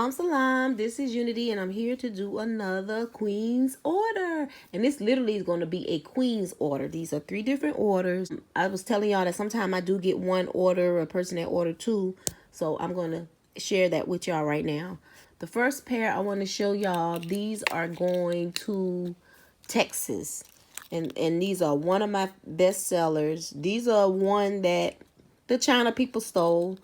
I'm Salam, this is Unity, and I'm here to do another Queen's order. And this literally is going to be a Queen's order. These are 3 different orders. I was telling y'all that sometimes I do get one order, a person that ordered 2. So I'm going to share that with y'all right now. The first pair I want to show y'all, these are going to Texas. And these are one of my best sellers. These are one that the China people stole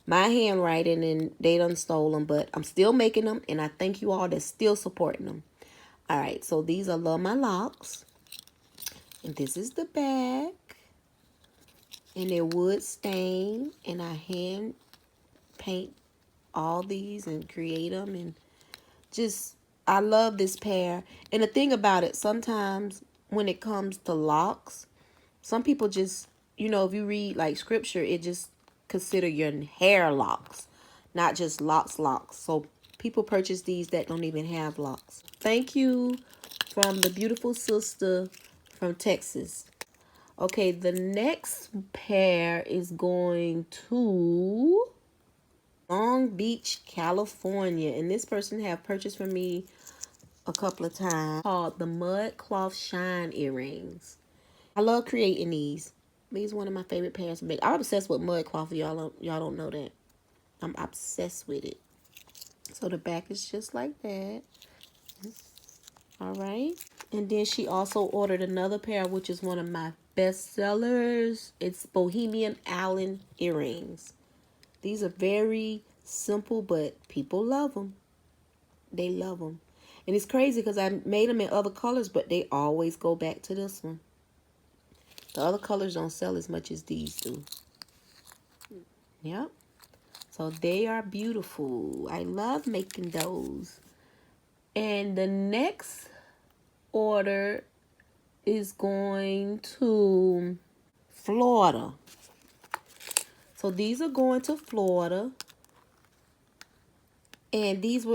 my handwriting and they done stole them, but I'm still making them, and I thank you all that's still supporting them. All right, so these are Love My Locks, and this is the back, and they're wood stain, and I hand paint all these and create them, and just I love this pair. And the thing about it, sometimes when it comes to locks, some people just, you know, if you read like scripture, it just consider your hair locks, not just locks. So people purchase these that don't even have locks. Thank you from the beautiful sister from Texas. Okay, the next pair is going to Long Beach, California. And this person have purchased from me a couple of times, called the Mud Cloth Shine earrings. I love creating these. These are one of my favorite pairs to make. I'm obsessed with mud cloth. Y'all don't know that. I'm obsessed with it. So the back is just like that. All right. And then she also ordered another pair, which is one of my best sellers. It's Bohemian Allen earrings. These are very simple, but people love them. They love them. And it's crazy because I made them in other colors, but they always go back to this one. The other colors don't sell as much as these do. Yep. So they are beautiful. I love making those. And the next order is going to Florida. So these are going to Florida. And these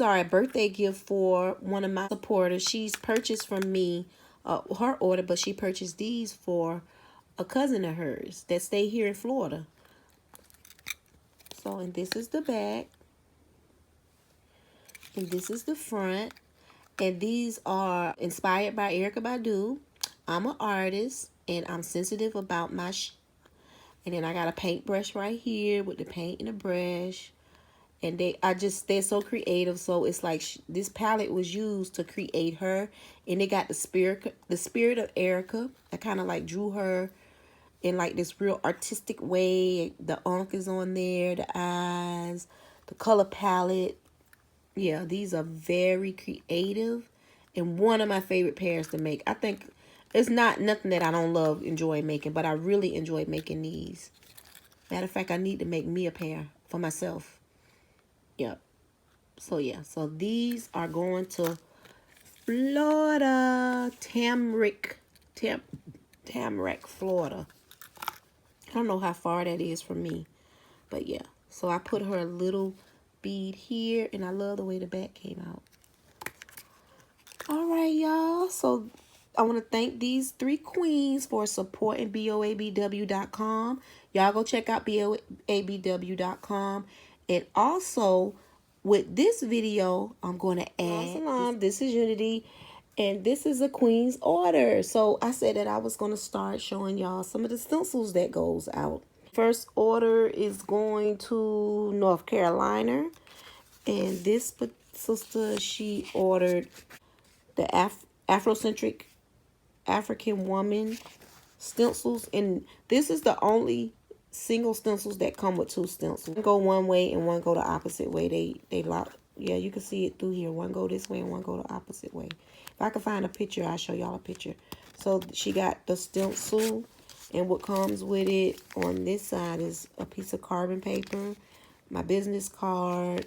are a birthday gift for one of my supporters. She's purchased from me her order, but she purchased these for a cousin of hers that stay here in Florida. So, and this is the back. And this is the front. And these are inspired by Erykah Badu. I'm an artist, and I'm sensitive about my and then I got a paintbrush right here with the paint and the brush. And they're so creative. So it's like this palette was used to create her, and they got the spirit of Erykah. I kind of like drew her in like this real artistic way. The unk is on there, the eyes, the color palette. Yeah, these are very creative and one of my favorite pairs to make. I think it's nothing that I don't enjoy making, but I really enjoy making these. Matter of fact, I need to make me a pair for myself. Yep. So yeah, so these are going to Florida, Tamarack, Florida. I don't know how far that is from me, but yeah. So I put her a little bead here, and I love the way the back came out. All right, y'all. So I want to thank these 3 queens for supporting BOABW.com. Y'all go check out BOABW.com. And also, with this video, I'm going to add, this is Unity, and this is a Queen's order. So I said that I was going to start showing y'all some of the stencils that goes out. First order is going to North Carolina. And this sister, she ordered the Afrocentric African woman stencils, and this is the only single stencils that come with 2 stencils. One go one way and one go the opposite way. They lock. Yeah, you can see it through here. One go this way and one go the opposite way. If I can find a picture, I'll show y'all a picture. So she got the stencil, and what comes with it on this side is a piece of carbon paper, my business card,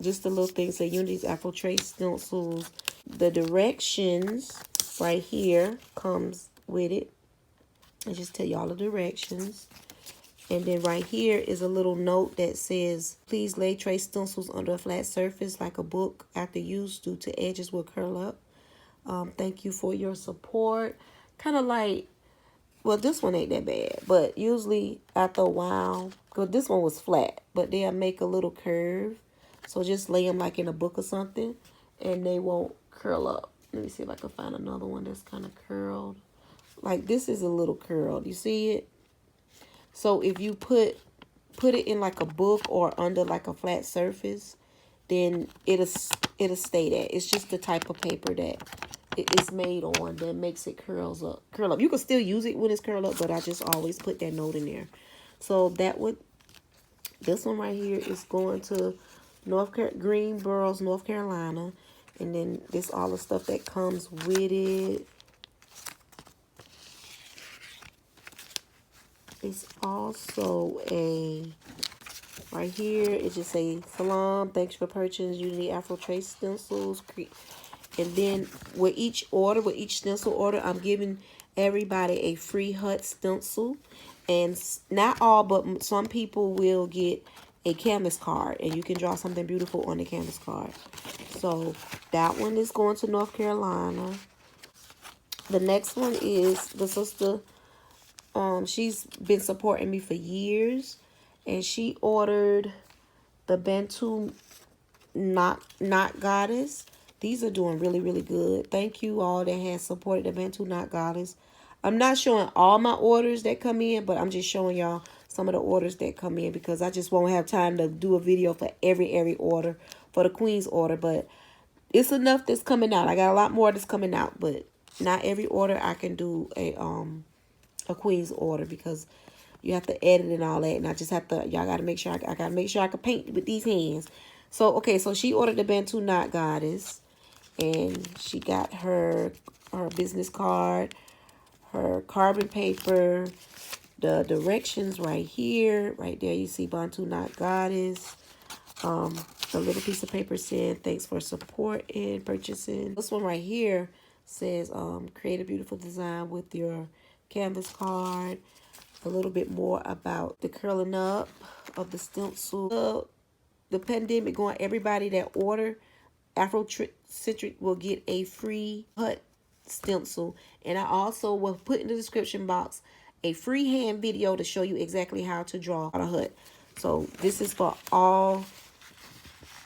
just the little things, say Unity's Afro Trace stencils. The directions right here comes with it. I just tell y'all the directions. And then right here is a little note that says, please lay trace stencils under a flat surface like a book after use due to edges will curl up. Thank you for your support. Kind of like, well, this one ain't that bad, but usually after a while, because this one was flat, but they'll make a little curve So just lay them like in a book or something, and they won't curl up. Let me see if I can find another one that's kind of curled. Like this is a little curled. You see it? So if you put it in like a book or under like a flat surface, then it'll stay there. It's just the type of paper that it's made on that makes it curl up. You can still use it when it's curled up, but I just always put that note in there. So this one right here is going to Greenboro, North Carolina. And then this all the stuff that comes with it. It's also right here, it just say, Salam, thanks for purchasing Unity Afro Trace stencils. And then with each stencil order, I'm giving everybody a free hut stencil. And not all, but some people will get a canvas card. And you can draw something beautiful on the canvas card. So that one is going to North Carolina. The next one is the sister. She's been supporting me for years. And she ordered the Bantu Knot Goddess. These are doing really, really good. Thank you all that has supported the Bantu Knot Goddess. I'm not showing all my orders that come in, but I'm just showing y'all some of the orders that come in because I just won't have time to do a video for every order for the Queen's order. But it's enough that's coming out. I got a lot more that's coming out, but not every order I can do a Queen's order because you have to edit and all that, and I just have to. Y'all got to make sure I got to make sure I can paint with these hands. So okay, so she ordered the Bantu Knot Goddess, and she got her business card, her carbon paper, the directions right here, right there. You see Bantu Knot Goddess. A little piece of paper saying thanks for support and purchasing. This one right here says create a beautiful design with your canvas card. A little bit more about the curling up of the stencil. The pandemic going, everybody that order Afrocentric will get a free hut stencil. And I also will put in the description box a free hand video to show you exactly how to draw a hut. So this is for all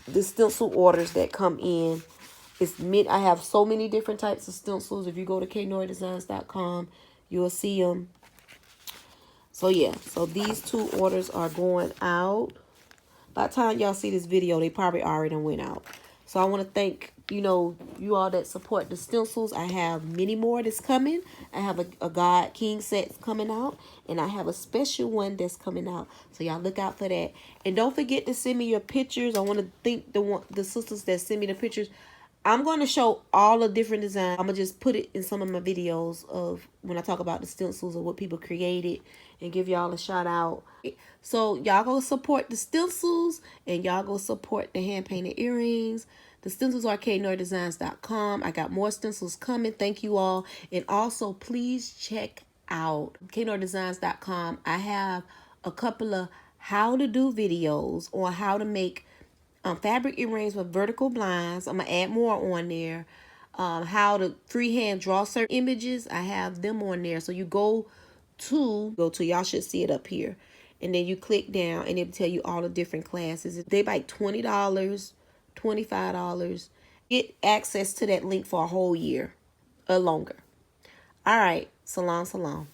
the stencil orders that come in. I have so many different types of stencils. If you go to knordesigns.com, you'll see them. So yeah, so these two orders are going out. By the time y'all see this video, they probably already went out. So I want to thank, you all that support the stencils. I have many more that's coming. I have a God King set coming out. And I have a special one that's coming out. So y'all look out for that. And don't forget to send me your pictures. I want to thank the sisters that send me the pictures. I'm going to show all the different designs. I'm going to just put it in some of my videos of when I talk about the stencils or what people created and give y'all a shout out. So y'all go support the stencils and y'all go support the hand painted earrings. The stencils are knordesigns.com. I got more stencils coming. Thank you all. And also please check out knordesigns.com. I have a couple of how to do videos on how to make fabric earrings with vertical blinds. I'm going to add more on there. How to freehand draw certain images. I have them on there. So you go to, y'all should see it up here. And then you click down and it'll tell you all the different classes. They like $20, $25. Get access to that link for a whole year or longer. All right. Salam, salam.